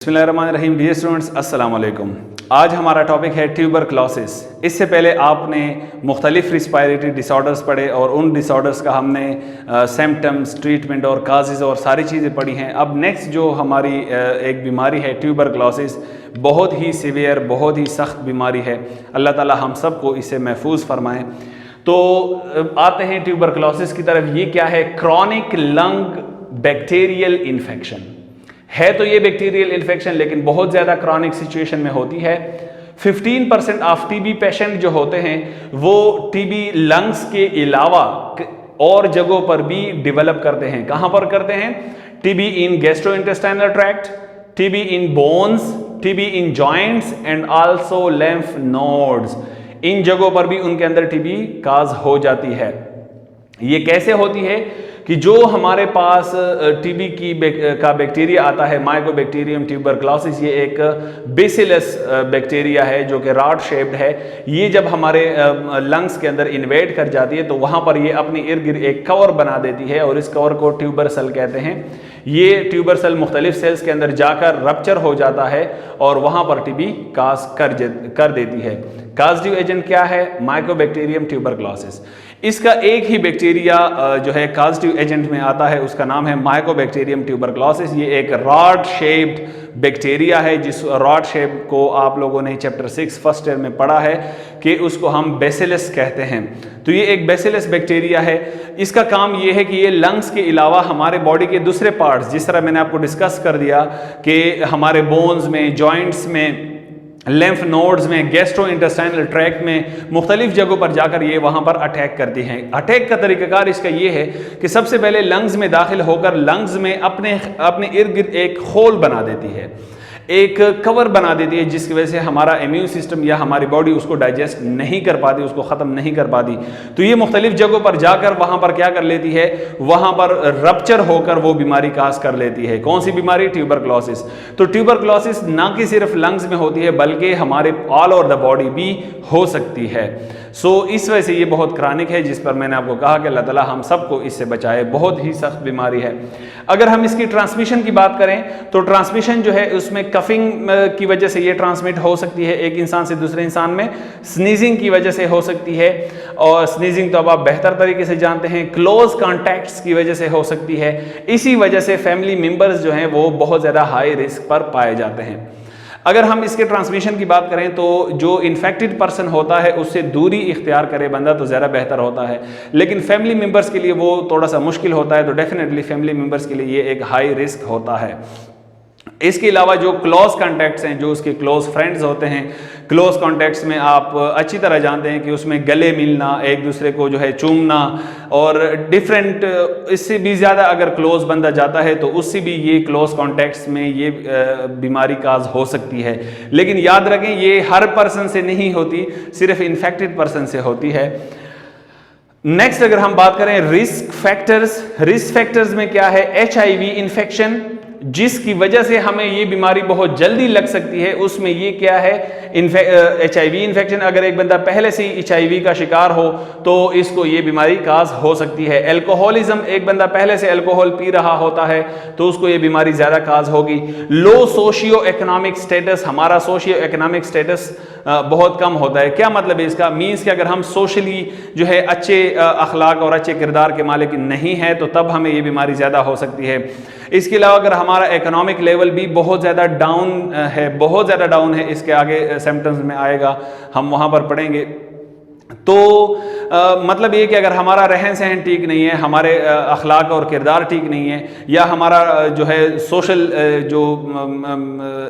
बिस्मिल्लाहिर्रहमानिर्रहीम। Dear students, अस्सलाम वालेकुम। आज हमारा टॉपिक है ट्यूबरक्लोसिस। इससे पहले आपने मुख्तलिफ रिस्पायरेटरी डिसऑर्डर्स पढ़े और उन डिसऑर्डर्स का हमने सिम्टम्स, ट्रीटमेंट और काजेज़ और सारी चीज़ें पढ़ी हैं। अब नेक्स्ट जो हमारी एक बीमारी है ट्यूबरक्लोसिस, बहुत ही सीवियर, बहुत ही सख्त बीमारी है। अल्लाह ताला हम सबको इससे महफूज फरमाएँ। तो आते हैं ट्यूबरक्लोसिस की तरफ। ये क्या है? क्रॉनिक लंग बैक्टीरियल इन्फेक्शन है। तो ये बैक्टीरियल इन्फेक्शन लेकिन बहुत ज़्यादा क्रॉनिक सिचुएशन में होती है। 15% ऑफ टीबी पेशेंट जो होते हैं वो टीबी लंग्स के अलावा और जगहों पर भी डेवलप करते हैं। कहाँ पर करते हैं? TB in gastrointestinal tract, TB in bones, TB in joints and also lymph nodes. इन जगहों पर भी उनके अंदर टीबी काज हो जाती है। ये कैसे होती है कि जो हमारे पास टीबी का बैक्टीरिया आता है, माइकोबैक्टीरियम ट्यूबरक्लोसिस, ये एक बेसिलस बैक्टीरिया है जो कि रॉड शेप्ड है। ये जब हमारे लंग्स के अंदर इन्वेड कर जाती है तो वहाँ पर ये अपनी इर्द गिर्द एक कवर बना देती है और इस कवर को ट्यूबर सेल कहते हैं। ये ट्यूबर सेल मुख्तलिफ सेल्स के अंदर जाकर रप्चर हो जाता है और वहाँ पर टीबी काज कर देती है। काजटिव एजेंट क्या है? Mycobacterium tuberculosis. इसका एक ही बैक्टीरिया जो है काजटिव एजेंट में आता है, उसका नाम है माइकोबैक्टीरियम ट्यूबरक्लोसिस। ये एक रॉड शेप्ड बैक्टीरिया है, जिस रॉड शेप को आप लोगों ने चैप्टर 6 फर्स्ट ईयर में पढ़ा है कि उसको हम बेसिलस कहते हैं। तो ये एक बेसिलस बैक्टीरिया है। इसका काम ये है कि ये लंग्स के अलावा हमारे बॉडी के दूसरे पार्ट्स, जिस तरह मैंने आपको डिस्कस कर दिया कि हमारे बोन्स में, जॉइंट्स में, लिम्फ नोड्स में, गैस्ट्रोइंटेस्टाइनल ट्रैक्ट में, मुख्तलिफ जगहों पर जाकर ये वहाँ पर अटैक करती हैं। अटैक का तरीक़ाकार इसका ये है कि सबसे पहले लंग्स में दाखिल होकर लंग्स में अपने इर्द गिर्द एक होल बना देती है, एक कवर बना देती है, जिसकी वजह से हमारा इम्यून सिस्टम या हमारी बॉडी उसको डाइजेस्ट नहीं कर पाती, उसको ख़त्म नहीं कर पाती। तो ये मुख्तलिफ जगहों पर जाकर वहाँ पर क्या कर लेती है? वहाँ पर रप्चर होकर वो बीमारी काज कर लेती है। कौन सी बीमारी? ट्यूबरक्लोसिस। तो ट्यूबरक्लोसिस ना कि सिर्फ लंग्स में होती है बल्कि हमारे ऑल ओवर द बॉडी भी हो सकती है। इस वजह से ये बहुत क्रॉनिक है, जिस पर मैंने आपको कहा कि अल्लाह ताला हम सबको इससे बचाए। बहुत ही सख्त बीमारी है। अगर हम इसकी ट्रांसमिशन की बात करें तो ट्रांसमिशन जो है उसमें कफिंग की वजह से ये ट्रांसमिट हो सकती है एक इंसान से दूसरे इंसान में, स्नीजिंग की वजह से हो सकती है, और स्नीजिंग तो अब आप बेहतर तरीके से जानते हैं, क्लोज कॉन्टैक्ट्स की वजह से हो सकती है। इसी वजह से फैमिली मेंबर्स जो हैं वो बहुत ज़्यादा हाई रिस्क पर पाए जाते हैं। अगर हम इसके ट्रांसमिशन की बात करें तो जो इन्फेक्टेड पर्सन होता है उससे दूरी इख्तियार करे बंदा तो ज़्यादा बेहतर होता है, लेकिन फैमिली मेम्बर्स के लिए वो थोड़ा सा मुश्किल होता है। तो डेफिनेटली फैमिली मेम्बर्स के लिए ये एक हाई रिस्क होता है। इसके अलावा जो क्लोज कॉन्टैक्ट्स हैं, जो उसके क्लोज फ्रेंड्स होते हैं, क्लोज कॉन्टैक्ट्स में आप अच्छी तरह जानते हैं कि उसमें गले मिलना, एक दूसरे को जो है चूमना, और डिफरेंट, इससे भी ज़्यादा अगर क्लोज बंदा जाता है तो उससे भी ये क्लोज कॉन्टैक्ट्स में ये बीमारी काज हो सकती है। लेकिन याद रखें ये हर पर्सन से नहीं होती, सिर्फ इन्फेक्टेड पर्सन से होती है। नेक्स्ट अगर हम बात करें रिस्क फैक्टर्स में क्या है? HIV इन्फेक्शन, जिसकी वजह से हमें ये बीमारी बहुत जल्दी लग सकती है। उसमें ये क्या है? HIV infection. अगर एक बंदा पहले से ही HIV का शिकार हो तो इसको ये बीमारी काज हो सकती है। एल्कोहलिज्म, एक बंदा पहले से अल्कोहल पी रहा होता है तो उसको ये बीमारी ज़्यादा काज होगी। लो सोशियो इकोनॉमिक स्टेटस, हमारा सोशियो इकोनॉमिक स्टेटस बहुत कम होता है। क्या मतलब है इसका? मीन्स कि अगर हम सोशली जो है अच्छे अखलाक और अच्छे किरदार के मालिक नहीं हैं तो तब हमें ये बीमारी ज़्यादा हो सकती है। इसके अलावा अगर हमारा इकोनॉमिक लेवल भी बहुत ज़्यादा डाउन है, बहुत ज़्यादा डाउन है, इसके आगे सिम्टम्स में आएगा, हम वहाँ पर पढ़ेंगे। तो मतलब ये कि अगर हमारा रहन सहन ठीक नहीं है, हमारे अखलाक और किरदार ठीक नहीं है, या हमारा जो है सोशल जो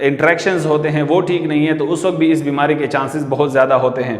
इंटरेक्शंस होते हैं वो ठीक नहीं है, तो उस वक्त भी इस बीमारी के चांसेस बहुत ज़्यादा होते हैं।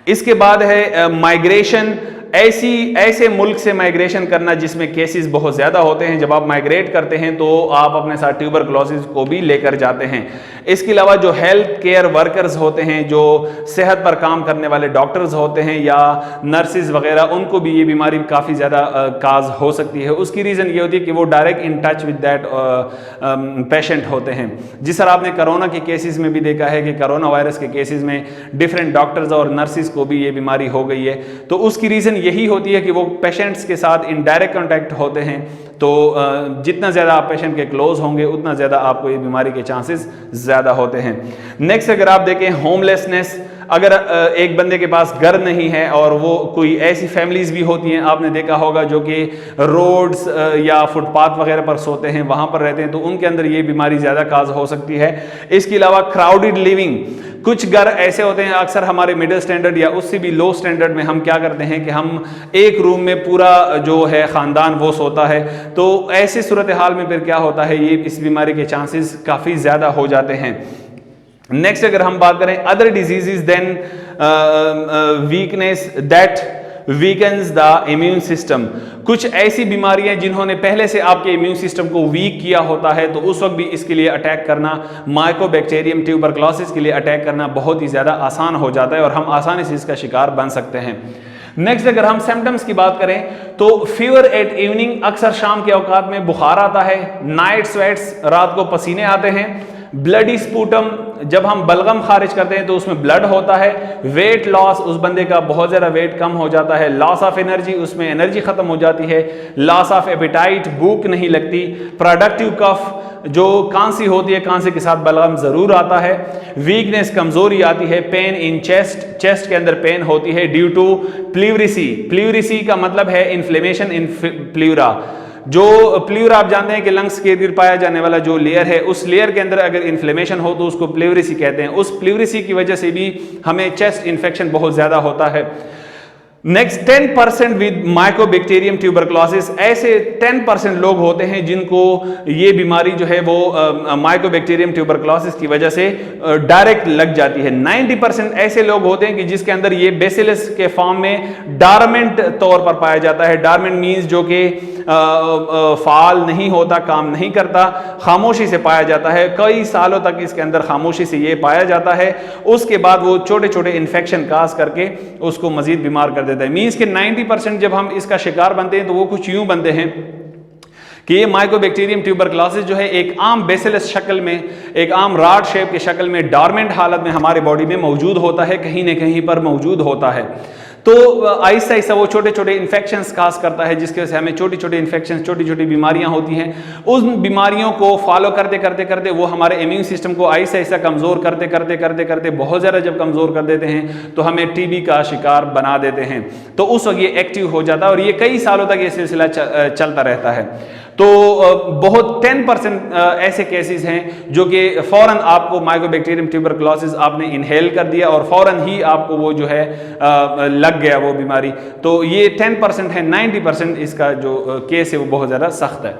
इसके बाद है माइग्रेशन। ऐसे मुल्क से माइग्रेशन करना जिसमें केसेस बहुत ज़्यादा होते हैं। जब आप माइग्रेट करते हैं तो आप अपने साथ ट्यूबरक्लोसिस को भी लेकर जाते हैं। इसके अलावा जो हेल्थ केयर वर्कर्स होते हैं, जो सेहत पर काम करने वाले डॉक्टर्स होते हैं या नर्सिस वगैरह, उनको भी ये बीमारी काफ़ी ज़्यादा काज हो सकती है। उसकी रीज़न ये होती है कि वो direct in touch with that patient होते हैं। जिस तरह आपने कोरोना के केसेस में भी देखा है कि कोरोना वायरस के केसेस में डिफरेंट डॉक्टर्स और नर्सिस को भी ये बीमारी हो गई है। तो उसकी रीज़न यही होती है कि वो पेशेंट्स के साथ इन डायरेक्ट कॉन्टैक्ट होते हैं, तो जितना ज़्यादा आप पेशेंट के क्लोज होंगे उतना ज़्यादा आपको ये बीमारी के चांसेस ज़्यादा होते हैं। नेक्स्ट अगर आप देखें होमलेसनेस, अगर एक बंदे के पास घर नहीं है और वो कोई ऐसी फैमिलीज भी होती हैं, आपने देखा होगा, जो कि रोड्स या फुटपाथ वगैरह पर सोते हैं, वहाँ पर रहते हैं, तो उनके अंदर ये बीमारी ज़्यादा काज हो सकती है। इसके अलावा क्राउडेड लिविंग, कुछ घर ऐसे होते हैं, अक्सर हमारे मिडिल स्टैंडर्ड या उससे भी लो स्टैंडर्ड में हम क्या करते हैं कि हम एक रूम में पूरा जो है ख़ानदान वो सोता है, तो ऐसी सूरत हाल में फिर क्या होता है, ये इस बीमारी के चांसेस काफ़ी ज़्यादा हो जाते हैं। नेक्स्ट अगर हम बात करें other diseases, then weakness that weakens the immune system, कुछ ऐसी बीमारियां जिन्होंने पहले से आपके इम्यून सिस्टम को वीक किया होता है, तो उस वक्त भी इसके लिए अटैक करना, माइकोबैक्टीरियम ट्यूबरक्लोसिस के लिए अटैक करना बहुत ही ज़्यादा आसान हो जाता है और हम आसानी से इसका शिकार बन सकते हैं। नेक्स्ट अगर हम सिम्टम्स की बात करें तो फीवर एट इवनिंग, अक्सर शाम के औकात में बुखार आता है, नाइट स्वेट्स, रात को पसीने आते हैं, ब्लडी स्पूटम, जब हम बलगम खारिज करते हैं तो उसमें ब्लड होता है, वेट लॉस, उस बंदे का बहुत ज़्यादा वेट कम हो जाता है, लॉस ऑफ एनर्जी, उसमें एनर्जी ख़त्म हो जाती है, लॉस ऑफ एपेटाइट, भूख नहीं लगती, प्रोडक्टिव कफ, जो कांसी होती है, कांसी के साथ बलगम ज़रूर आता है, वीकनेस, कमज़ोरी आती है, पेन इन चेस्ट, चेस्ट के अंदर पेन होती है ड्यू टू प्ल्यूरिसी, प्ल्यूरिसी का मतलब है इन्फ्लेमेशन इन प्ल्यूरा, जो प्ल्यूरा आप जानते हैं कि लंग्स के इर्द पाया जाने वाला जो लेयर है, उस लेयर के अंदर अगर इन्फ्लेमेशन हो तो उसको प्ल्यूरिसी कहते हैं, उस प्ल्यूरिसी की वजह से भी हमें चेस्ट इन्फेक्शन बहुत ज़्यादा होता है। नेक्स्ट 10% विद माइकोबैक्टीरियम ट्यूबरक्लोसिस, ऐसे 10% लोग होते हैं जिनको ये बीमारी जो है वो माइकोबैक्टीरियम ट्यूबरक्लोसिस की वजह से डायरेक्ट लग जाती है। 90% ऐसे लोग होते हैं कि जिसके अंदर ये बेसिलस के फॉर्म में डॉर्मेंट तौर पर पाया जाता है। डॉर्मेंट मीन्स जो कि फाल नहीं होता, काम नहीं करता, खामोशी से पाया जाता है, कई सालों तक इसके अंदर खामोशी से ये पाया जाता है, उसके बाद वो छोटे छोटे इन्फेक्शन काज करके उसको मजीद बीमार कर देता है। मीन्स के 90% जब हम इसका शिकार बनते हैं तो वो कुछ यूं बनते हैं कि ये माइकोबैक्टीरियम ट्यूबरक्लोसिस जो है एक आम बेसिलस शक्ल में, एक आम राड शेप की शक्ल में डॉर्मेंट हालत में हमारे बॉडी में मौजूद होता है, कहीं न कहीं पर मौजूद होता है। तो आहिस्ता आहिस्ता वो छोटे छोटे इन्फेक्शंस काज करता है, जिसकी वजह से हमें छोटी छोटी इन्फेक्शन, छोटी छोटी बीमारियां होती हैं। उन बीमारियों को फॉलो करते करते करते वो हमारे इम्यून सिस्टम को आहिस्ता आहिस्ता कमज़ोर करते करते करते करते बहुत ज़्यादा जब कमज़ोर कर देते हैं तो हमें टीबी का शिकार बना देते हैं। तो उस वक्त ये एक्टिव हो जाता है और ये कई सालों तक ये सिलसिला चलता रहता है। तो बहुत 10% ऐसे केसेस हैं जो कि फ़ौरन आपको माइकोबैक्टीरियम ट्यूबरक्लोसिस आपने इनहेल कर दिया और फ़ौरन ही आपको वो जो है लग गया वो बीमारी। तो ये 10% है, 90% इसका जो केस है वो बहुत ज़्यादा सख्त है।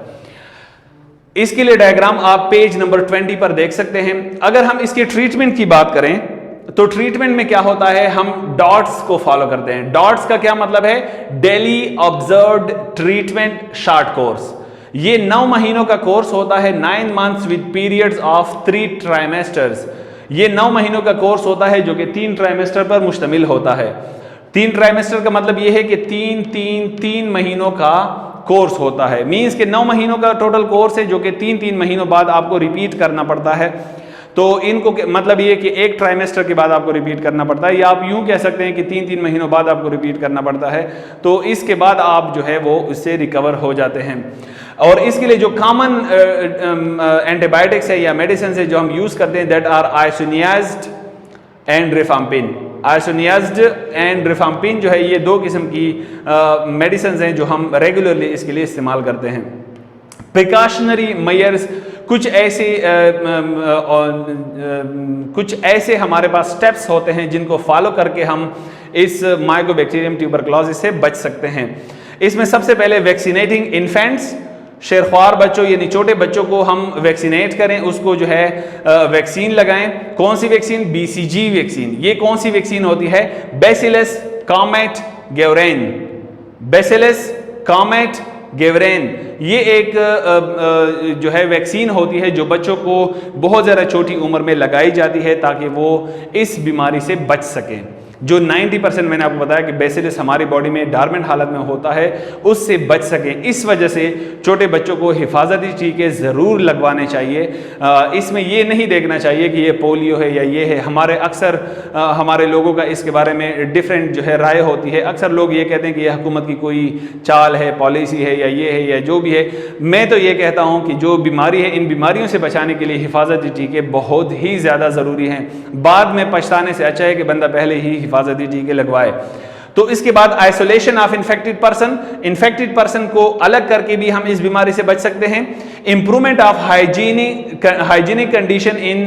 इसके लिए डायग्राम आप पेज नंबर 20 पर देख सकते हैं। अगर हम इसके ट्रीटमेंट की बात करें तो ट्रीटमेंट में क्या होता है, हम डॉट्स को फॉलो करते हैं। डॉट्स का क्या मतलब है, daily observed treatment short course. ये 9 महीनों का कोर्स होता है, 9 months with periods of 3 trimesters. ये 9 महीनों का कोर्स होता है जो कि 3 ट्राइमेस्टर पर मुश्तमिल होता है। 3 ट्राइमेस्टर का मतलब ये है कि 3 महीनों का कोर्स होता है। मीन्स के 9 महीनों का टोटल कोर्स है जो कि 3 महीनों बाद आपको रिपीट करना पड़ता है। तो इनको मतलब ये कि एक ट्राइमेस्टर के बाद आपको रिपीट करना पड़ता है, या आप यूं कह सकते हैं कि 3 महीनों बाद आपको रिपीट करना पड़ता है। तो इसके बाद आप जो है वो उससे रिकवर हो जाते हैं। और इसके लिए जो कॉमन एंटीबायोटिक्स है या मेडिसिन है जो हम यूज़ करते हैं, that are isoniazid and rifampin. Isoniazid and rifampin जो है ये 2 किस्म की मेडिसिन हैं जो हम रेगुलरली इसके लिए इस्तेमाल करते हैं। प्रिकॉशनरी मेजर्स, कुछ ऐसे हमारे पास स्टेप्स होते हैं जिनको फॉलो करके हम इस माइकोबैक्टीरियम ट्यूबरक्लोसिस से बच सकते हैं। इसमें सबसे पहले वैक्सीनेटिंग इन्फेंट्स, शेरख्वार बच्चों यानी छोटे बच्चों को हम वैक्सीनेट करें, उसको जो है वैक्सीन लगाएं। कौन सी वैक्सीन, BCG वैक्सीन। ये कौन सी वैक्सीन होती है, बैसिलस कॉमेट गेवरेन। बैसिलस कॉमेट गेवरेन ये एक जो है वैक्सीन होती है जो बच्चों को बहुत ज़्यादा छोटी उम्र में लगाई जाती है ताकि वो इस बीमारी से बच सकें। जो 90% मैंने आपको बताया कि बेसिलस हमारी बॉडी में डॉर्मेंट हालत में होता है, उससे बच सकें। इस वजह से छोटे बच्चों को हिफाजती टीके ज़रूर लगवाने चाहिए। इसमें ये नहीं देखना चाहिए कि ये पोलियो है या ये है। अक्सर हमारे लोगों का इसके बारे में डिफरेंट जो है राय होती है। अक्सर लोग ये कहते हैं कि यह हुकूमत की कोई चाल है, पॉलिसी है, या ये है या जो भी है। मैं तो ये कहता हूँ कि जो बीमारी है, इन बीमारियों से बचाने के लिए हिफाजती टीके बहुत ही ज़्यादा ज़रूरी हैं। बाद में पछताने से अच्छा है कि बंदा पहले ही हिफाजती टीके लगवाए। तो इसके बाद आइसोलेशन ऑफ इन्फेक्टेड पर्सन को अलग करके भी हम इस बीमारी से बच सकते हैं। Improvement of hygienic condition in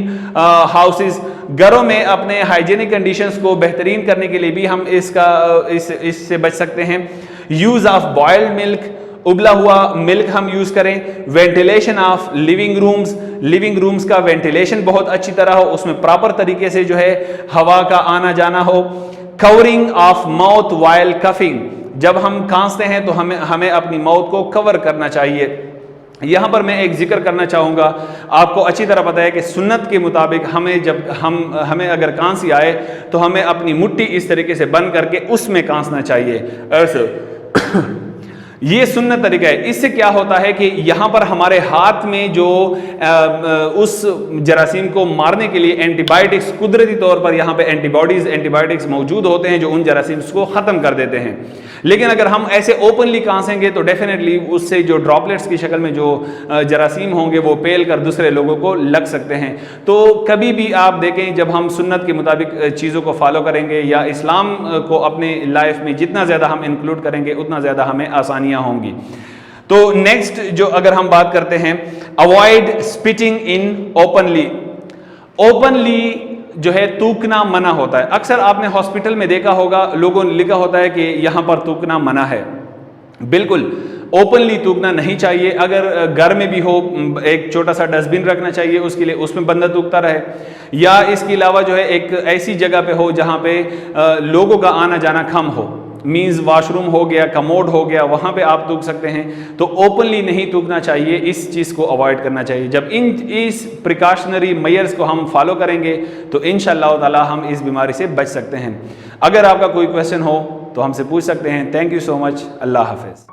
houses, घरों में अपने हाइजीनिक कंडीशंस को बेहतरीन करने के लिए भी हम इससे बच सकते हैं। यूज ऑफ बॉइल्ड मिल्क, उबला हुआ मिल्क हम यूज करें। वेंटिलेशन ऑफ लिविंग रूम्स का वेंटिलेशन बहुत अच्छी तरह हो, उसमें प्रॉपर तरीके से जो है हवा का आना जाना हो। Covering of mouth while coughing, जब हम खांसते हैं तो हमें अपनी माउथ को कवर करना चाहिए। यहां पर मैं एक जिक्र करना चाहूंगा, आपको अच्छी तरह पता है कि सुन्नत के मुताबिक हमें अगर खांसी आए तो हमें अपनी मुट्ठी इस तरीके से बंद करके उसमें खांसना चाहिए ऐसे। ये सुन्नत तरीका है। इससे क्या होता है कि यहाँ पर हमारे हाथ में जो उस जरासीम को मारने के लिए एंटीबायोटिक्स, कुदरती तौर पर यहाँ पे एंटीबायोटिक्स मौजूद होते हैं जो उन जरासीम्स को ख़त्म कर देते हैं। लेकिन अगर हम ऐसे ओपनली खांसेंगे तो डेफिनेटली उससे जो ड्रॉपलेट्स की शक्ल में जो जरासीम होंगे वो पेल कर दूसरे लोगों को लग सकते हैं। तो कभी भी आप देखें, जब हम सुन्नत के मुताबिक चीज़ों को फॉलो करेंगे या इस्लाम को अपने लाइफ में जितना ज़्यादा हम इंक्लूड करेंगे उतना ज़्यादा हमें आसानियाँ होंगी। तो नेक्स्ट जो अगर हम बात करते हैं, अवॉइड स्पिटिंग इन ओपनली जो है थूकना मना होता है। अक्सर आपने हॉस्पिटल में देखा होगा, लोगों ने लिखा होता है कि यहाँ पर थूकना मना है। बिल्कुल ओपनली थूकना नहीं चाहिए। अगर घर में भी हो, एक छोटा सा डस्टबिन रखना चाहिए उसके लिए, उसमें बंदा थूकता रहे। या इसके अलावा जो है एक ऐसी जगह पे हो जहाँ पे लोगों का आना जाना कम हो, मीन्स वॉशरूम हो गया, कमोड हो गया, वहाँ पे आप थूक सकते हैं। तो ओपनली नहीं थूकना चाहिए, इस चीज़ को अवॉइड करना चाहिए। जब इस प्रिकॉशनरी मेयर्स को हम फॉलो करेंगे तो इंशाअल्लाह ताला हम इस बीमारी से बच सकते हैं। अगर आपका कोई क्वेश्चन हो तो हमसे पूछ सकते हैं। Thank you so much. अल्लाह हाफिज़।